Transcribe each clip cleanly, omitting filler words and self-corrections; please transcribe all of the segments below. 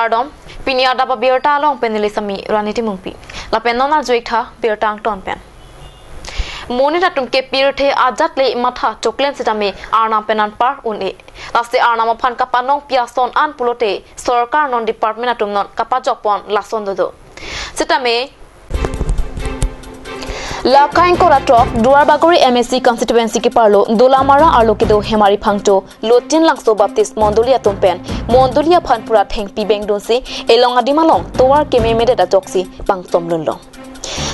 Kardom, Pinia Daba Birta along Penilisami, Raniti Mumpi, La Penona Zuita, Birtang Tonpen. Monitatum ke pirte ajatle matha choklen sitame arna penan par une laste arna maphan kapanong piason an pulote sarkar non department atum non kapajokpon lason dodo sitame Lakain Koratrok, Duarbagori MSC constituency ki parlo, Dolamara Arlokido Hemari Pangto, Lotin Langso Baptist Mondolia Tumpen, Mondolia Panpura Teng Pibeng Dunsi, Elong Adimalong, Toar Keme Mededa Toxi, Bangsom Lunlong.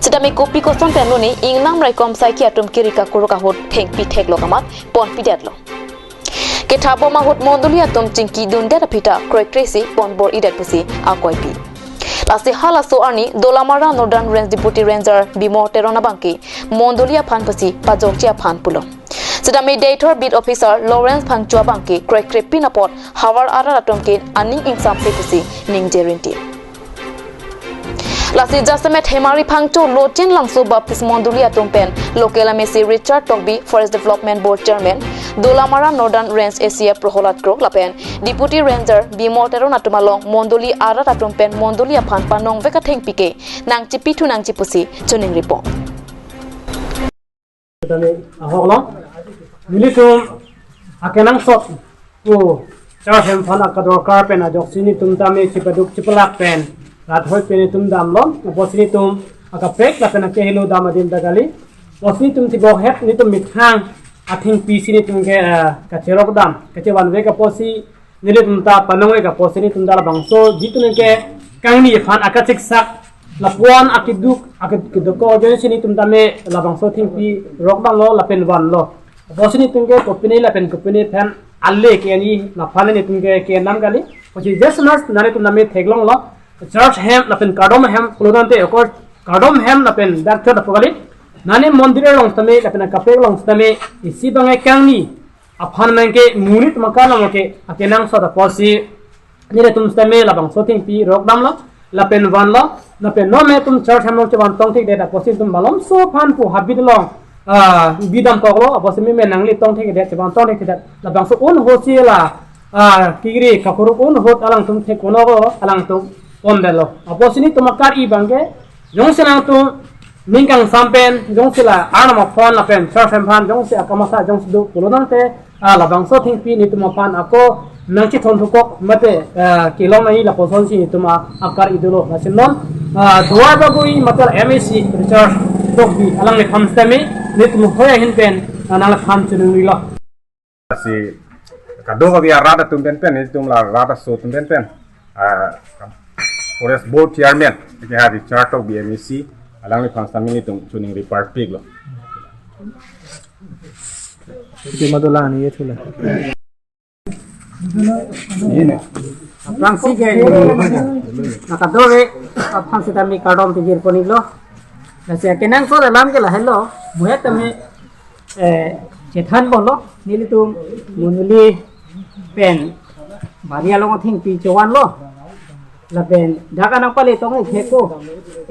Sitame kopi koson penloni ingnam raikom saiki atum kirika kuruka hot Teng Pi Tek Lokamat, Pon Pidetlo. Ketabo Mahut Mondolia Tum Chinki Dundeta Pita, Kroy Kresi, Pon Bor Idet Pusi, Akoi Pi. Lasi hala so arni Dolamara Northern Range Deputy Ranger Bimo Terona Banki Mondolia Phanpasi Pajokchia Phanpulo Sidame Dator Beat Officer Lawrence Phangchua Banki Craig Crepinapot Hawar Aratomke Aning Insam Pepsi Ning Jerinti Lasi Jasamet Hemari Phangcho Lotin Langso Baptist Mondolia Tumpen Local MSC Richard Togbi Forest Development Board Chairman Dolamara Northern Range Asia Proholat Krok Lapen Deputy Ranger Bimo Terona Tumalong Mondoli Aratumpen Mondolia Phanpanong Veka Theng Pike Nang Chipitu Nang Chipusi Chuning Report Militum akenang sot tu charhem phana kador karpen ajok sini tum tame chipaduk chipalak pen rathoi pen tum dam lo bosini tum akapek la pen ke helo dam adin dagali bosini tum ti bo het ni tum mithang athing pi sini tum ke ka cherok dam ke che wan ve ka posi nile tum ta panong ka posini tum dala bangso jitun ke kangni phan akachik sak lapuan akiduk akidoko jen sini tum tame la bangso thing pi rok dam lo la pen wan lo bosini tungke kopini la pen kopini than alle ke ani na phane ni tungke ke nam gali pochi jesnas nare tum name theglong lo church hem la pen kardom hem kulodante ekor kardom hem la pen dak chot pogali nane mondire long tame la pen kapek long tame isi bangai kangni aphan mangke munit makala make akenang so da posi nire tum tame la bang soting pi rok dam lo la pen van lo na pen no me tum church hem lo chawan tong thik de da posi tum balom so phan pu habit long bidam koglo abos me nangli tong thek de chaban tong thek de la bang so un hosiela kigri kakuru un hot alang tum thek kono go alang tum ondelo abos ni tumakar i bange jong senang tum mingkang sampen jong sila anama phone la pen church hem phan jong se akamasa jong du kulodante la bang so thing pi ni tum phan ako nangchi thon thukok mate kilom nai la poson si tuma akar idulo na sinon duwa bagui matal MSc research tokbi alang le khamstame net mu hoya hinpen anala kham chunuli lo si kadonga bi arada tumben pen ni tumla rada so tumben pen forest board chairman ke ha di chart of BMC alang le khamstame ni tum chuning report pig lo ke madola ni ye thula ini prangsi ke nakadore aphan sitami kardom tigir ponilo nasi kenang so dalam ke lah hello buat kami cethan bolo nili tu munuli pen baria long thing pi chawan lo la pen daga nang pale tong kheko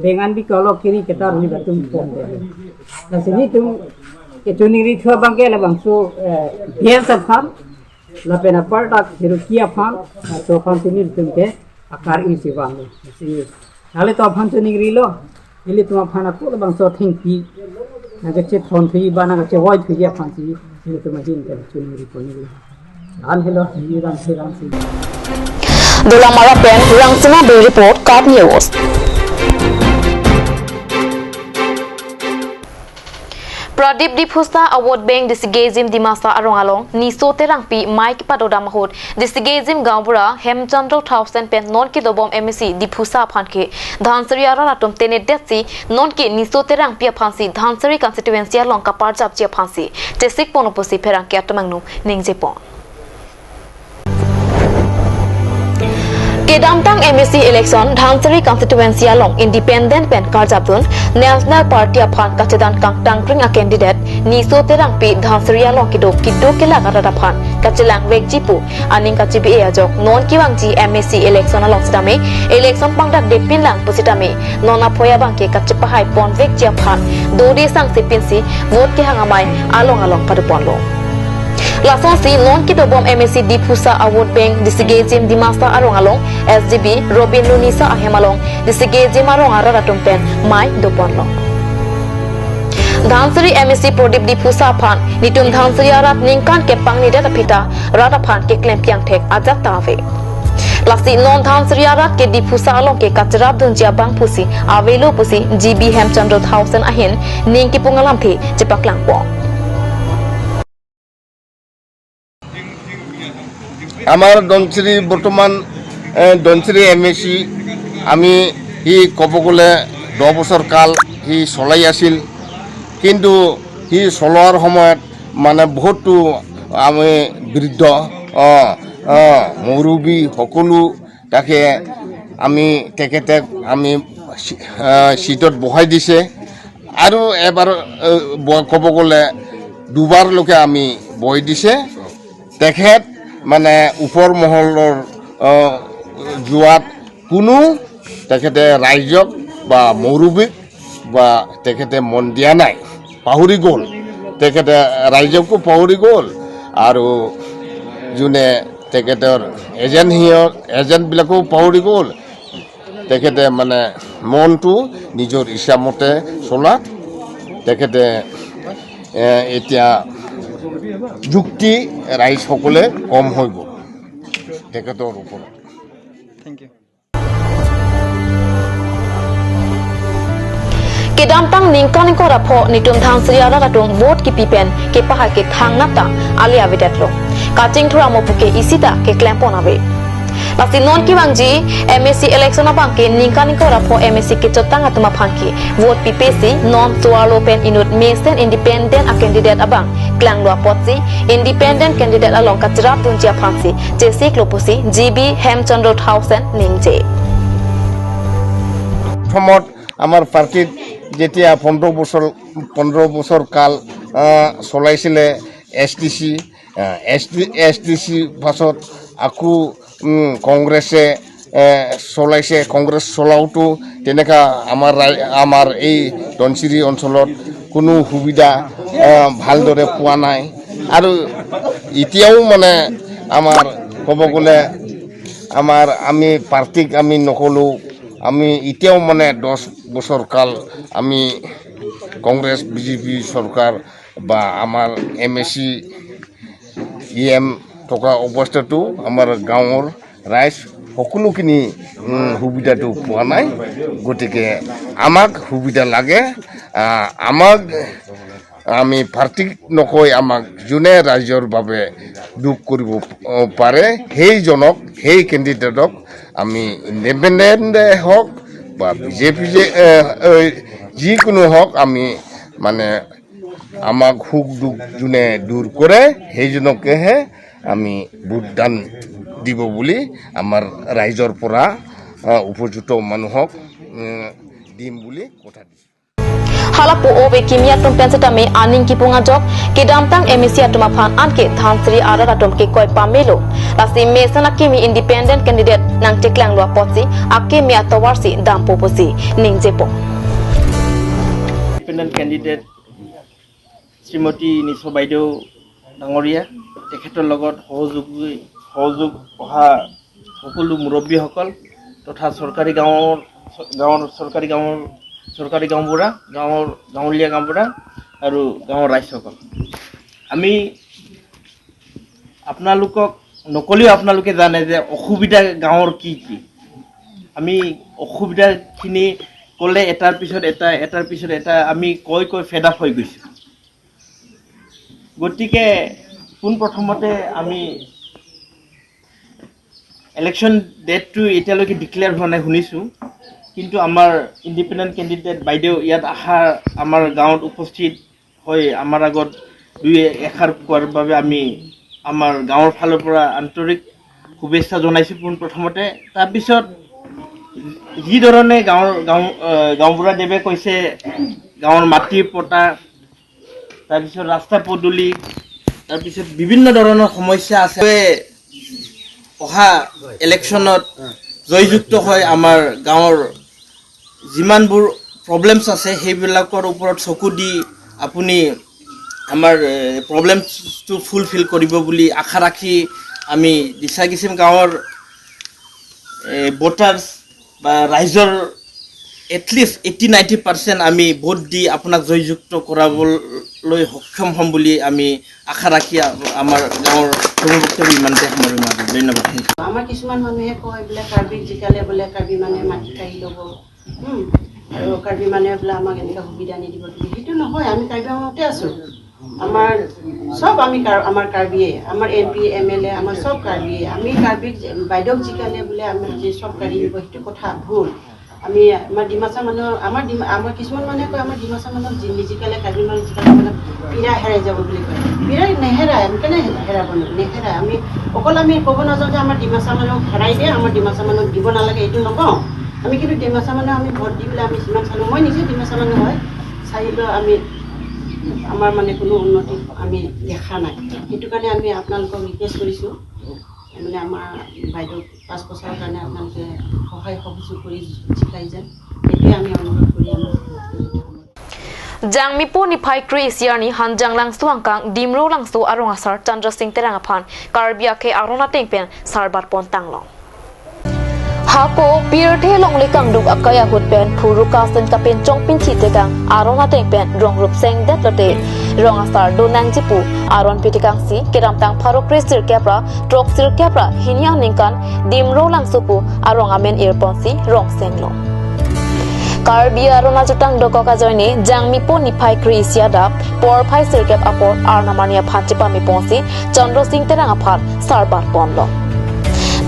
bengan bi kalo kiri ketar ni batum pon de nasi ni tu ke tuning ri thua bang ke la bang so yen sab kham la pen apar tak hirukia pham to pham tinil tum ke akar i siwang si hale to pham tuning ri lo Ili tuma phana ko bang so thing pi na ke che thon thui ba na ke hoi thui ya phan si ili tuma jin ke chuni ri poni an hello ni ram si Dolamara Pen Rangsima Bay Report Card News Pradip Dipusta Award Bank Disigazim Dimasa Arongalong Niso Terangpi Mike Padoda Mahut Disigazim Gambura Hemchandro 1000 Pen Non Ki Dobom MSC Dipusa Phanke Dhansari Aratum Tene Detsi Non Ki Niso Terangpi Phansi Dhansari constituency Long Kapar Japchi Phansi Tesik Ponoposi Perangke Atamangnu Ningjepon Kedamtang MSC election Dhansari constituency along independent pen Karjapun National Party aphan kachedan kangtang kring a candidate Niso Terangpi Dhansari along kido kela karada phan kachelang wekjipu aning kachibi ajok non kiwangji MSC election along sidame election pangdak depin lang positame nona phoya bangke kachipahai pon wekjia phan dode sang sipinsi vote ke hangamai along padupon lo Lasong si non kito bom MSC Dipusa Award Bank disige jem dimasa arong along SDB Robin Lunisa ahemalong disige jem arong ara tumpen mai dopon long Dhansari MSC Prodip Dipusa Phan nitum Dhansari arat ningkan ke pang ni data pita rata phan ke klem piang thek ajak tave Lasi non Dhansari arat ke Dipusa along ke kacrab dunjia bang pusi avelo pusi GB Hemchandra Thousand ahin ning ki pungalam thi jepak lang po আমার দনশ্রী বর্তমান দনশ্রী MAC আমি হি ক'ব গ'লে 10 বছৰ কাল হি চলাই আছিল কিন্তু হি চলোৱাৰ সময়ত মানে বহুতো আমি বৃদ্ধ মুৰব্বী সকলো তাকে আমি তেখেতক আমি সিটত বহাই দিছে আৰু এবাৰ ক'ব গ'লে দুবাৰলৈকে আমি বহাই দিছে তেখেত মানে ওপৰ মহলৰ যোৱাত কোনো তেখেতে ৰাইজক বা মুৰব্বীক বা তেখেতে মন দিয়া নাই পাহৰি গ'ল তেখেতে ৰাইজকো পাহৰি গ'ল আৰু যোনে তেখেতৰ এজেণ্টবিলাকো পাহৰি গ'ল তেখেতে মানে মনটো নিজৰ ইচ্ছামতে চলাত তেখেতে এতিয়া যুক্তি ৰাইজসকলে কম হৈ গ'ল তেখেতৰ ওপৰত Thank you. Kedampang ningkan ko rapho nitum Dhansari arat atung vote ki pipen ke paha ke thang nata alia vedatlo kaching thura mopuke isita ke klempon ave Lasi non ki bangji MSC election abang ke ningkan ko rapho MSC ke chotang atma phanki vote PPC non tualo pen inut mesen independent a candidate abang klang lua potsi independent candidate along kacrap dunjia phansi jesi klopusi GB Hemchandra Thousand ningje প্ৰথমত আমাৰ পাৰ্টিত যেতিয়া 15 বছৰ কাল চলাইছিলে STC পাছত আকৌ কংগ্ৰেছে চলাইছে কংগ্ৰেছ চলাওঁতো তেনেকা আমাৰ এই ধনচিৰি অঞ্চলত কোনো সুবিধা ভালদৰে পোৱা নাই আৰু এতিয়াও মানে আমাৰ ক'ব গ'লে আমি পাৰ্টিক আমি নকলোঁ আমি এতিয়াও মানে 10 বছৰ কাল আমি কংগ্ৰেছ বিজেপি চৰকাৰ বা আমাৰ MSC EM থকা অৱস্থাটো আমাৰ গাঁৱৰ ৰাইজ সকলোখিনি সুবিধাটো পোৱা নাই গতিকে আমাক সুবিধা লাগে আমাক আমি পাৰ্টিক নকৈ আমাক যোনে ৰাইজৰ বাবে দুখ কৰিব পাৰে সেইজনক সেই কেণ্ডিডেটক আমি ইণ্ডিপেণ্ডেণ্ট হওক বা বিজেপি যিকোনো হওক আমি মানে আমাক সুখ দুখ যোনে দূৰ কৰে সেইজনকেহে আমি ভোটদান দিব বুলি আমাৰ ৰাইজৰ পৰা উপযুক্ত মানুহক দিম বুলি কথা দিছোঁ Halapo obe kimia tumpen setame aning ki punga jok kedampang MSC atuma phan anke Dhansari arat atum ke koi pamelo lasi mesana kimi independent candidate nang teklang lua potsi akke mi atawarsi dampo posi ningjepo Independent candidate Srimati Nisho Baideo Dangoria তেখেতৰ লগত সহযোগ অহা সকলো মুৰব্বীসকল তথা চৰকাৰী গাঁওবুঢ়া গাঁৱলীয়া গাঁওবুঢ়া আৰু গাঁৱৰ ৰাইজসকল আমি আপোনালোকক নকলেও আপোনালোকে জানে যে অসুবিধা গাঁৱৰ কি আমি অসুবিধাখিনি ক'লে এটাৰ পিছত এটা আমি কৈ ফেড আপ হৈ গৈছোঁ গতিকে পোনপ্ৰথমতে আমি ইলেকশ্যন ডেটটো এতিয়ালৈকে ডিক্লেয়াৰ হোৱা নাই শুনিছোঁ কিন্তু আমাৰ ইণ্ডিপেণ্ডেণ্ট কেণ্ডিডেট বাইদেউ ইয়াত আমাৰ গাঁৱত উপস্থিত হৈ আমাৰ আগত দুই এষাৰ কোৱাৰ বাবে আমি আমাৰ গাঁৱৰ ফালৰ পৰা আন্তৰিক শুভেচ্ছা জনাইছোঁ পোনপ্ৰথমতে তাৰপিছত যি ধৰণে গাঁওবুঢ়াদেৱে কৈছে গাঁৱৰ মাটি পটা তাৰপিছত ৰাস্তা পদূলি তাৰপিছত বিভিন্ন ধৰণৰ সমস্যা আছে অহা ইলেকশ্যনত জয়যুক্ত হৈ আমাৰ গাঁৱৰ যিমানবোৰ প্ৰব্লেমছ আছে সেইবিলাকৰ ওপৰত চকু দি আপুনি আমাৰ প্ৰব্লেমটো ফুলফিল কৰিব বুলি আশা ৰাখি আমি দিছাকিছিম গাঁৱৰ ভোটাৰ্ছ বা ৰাইজৰ এটলিষ্ট 80-90% আমি ভোট দি আপোনাক জয়যুক্ত কৰাবলৈ সক্ষম হ'ম বুলি আমি আশা ৰাখি আমাৰ গাঁৱৰ বক্তব্য ইমানতে সামৰিম আৰু ধন্যবাদ। আমাৰ কিছুমান মানুহে কয় বোলে কাৰ্বিক জিকালে বোলে কাৰ্বি মানে মাটি কাঢ়ি ল'ব আৰু কাৰ্বি মানে বোলে আমাক এনেকুৱা সুবিধা নিদিব সেইটো নহয়। আমি কাৰ্বি আংলঙতে আছোঁ। আমাৰ চব আমি আমাৰ কাৰ্বিয়ে, আমাৰ MP MLA আমাৰ চব কাৰ্বিয়ে। আমি কাৰ্বিক বাইদেউক জিকালে বোলে আমাৰ যে চব কাঢ়ি দিব সেইটো কথা ভুল। আমি আমাৰ ডিমাচা মানুহ আমাৰ কিছুমান মানুহে কয় আমাৰ ডিমাচা মানুহ নিজিকালে কাৰ্বি মানুহ জিকালে মানে পিৰা হেৰাই যাব বুলি কয়। পিৰা নেহেৰাই, আমি কেনে হেৰাব নেহেৰাই। আমি অকল আমি ক'ব নাযাওঁ যে আমাৰ ডিমাচা মানুহক হেৰাই দিয়ে, আমাৰ ডিমাচা মানুহক দিব নালাগে এইটো নকওঁ। আমি কিন্তু ডিমাচা মানুহ আমি ভোট দি পেলাই আমি যিমান চালোঁ, মই নিজে ডিমাচা মানুহ হয়, চাৰিলেও আমি আমাৰ মানে কোনো উন্নতি আমি দেখা নাই। সেইটো কাৰণে আমি আপোনালোকক ৰিকুৱেষ্ট কৰিছোঁ মানে আমাৰ বাইদেউক 5 বছৰৰ কাৰণে আপোনালোকে সহায় সহযোগ কৰি জিকাই যেন সেইটোৱে আমি অনুৰোধ কৰি আমাৰ Jangmipo ni Pai Kri Isiarni Hanjang Langsu Angkang Dimro Langsu Arongasar Chandra Singh Terangaphan Karbia ke Arona Tengpen Sarbat Pontanglong Hako Pirte Longli Kangduk Akaya Hutpen Puru Kasen Kapen Chongpin Chitegang Arona Tengpen Rongrup Seng Detlate Rongasar Donang Jipu Aron Pitikangsi Keramtang Paro Krisir Kepra Trok Sir Kepra Hinia Ningkan Dimro Langsupu Arongamen Irponsi Rong Senglong Karbi Arona Jutang Doko Kajoni Jangmipo ni Pai Kri Isiada Por Pai Sirkep Apor Arnamania Phanchipa Miponsi Chandra Singh Terangaphan Sarbat Ponlo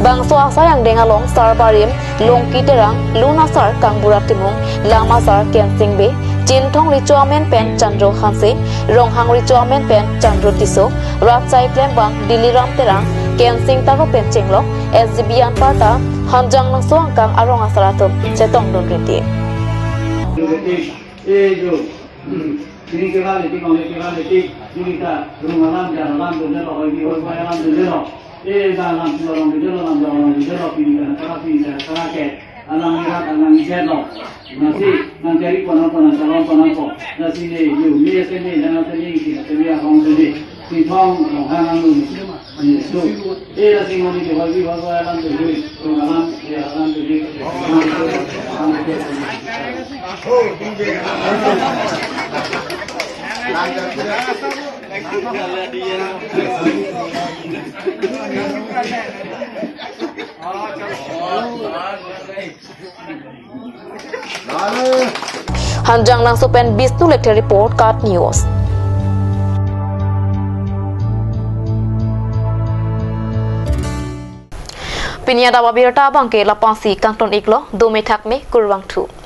Bangso Asayang Dengalong Sarbarim Longki Terang Lunasar Kangburatimung Lamasar Kensingbe Jintong Richoamen Pen Chandro Hanse Ronghang Richoamen Pen Chandro Tiso Ratsai Plembang Diliram Terang Kensing Taro Pen Chinglok SGBian Parta Hanjang Langso Angkang Arongasaratum Chetong Don Rinti Ini kira letik, ini kita rumah jalan dunia loh, ini orang jalan dunia loh. Dalam jalan dunia loh, pilih cara ke, alam lihat, alam lihat loh. Nanti cari panah calon kok. Nanti ni sini, dan sini kita lihat orang sini. Si Tom, orang ini. So, nanti mau dibagi alam dunia, alam dunia. Hanjang Langso Pen Bisnu Lekte Report Card News Pinia dawa birta bangke lapang si kanton iklo 2 metak me kurwang 2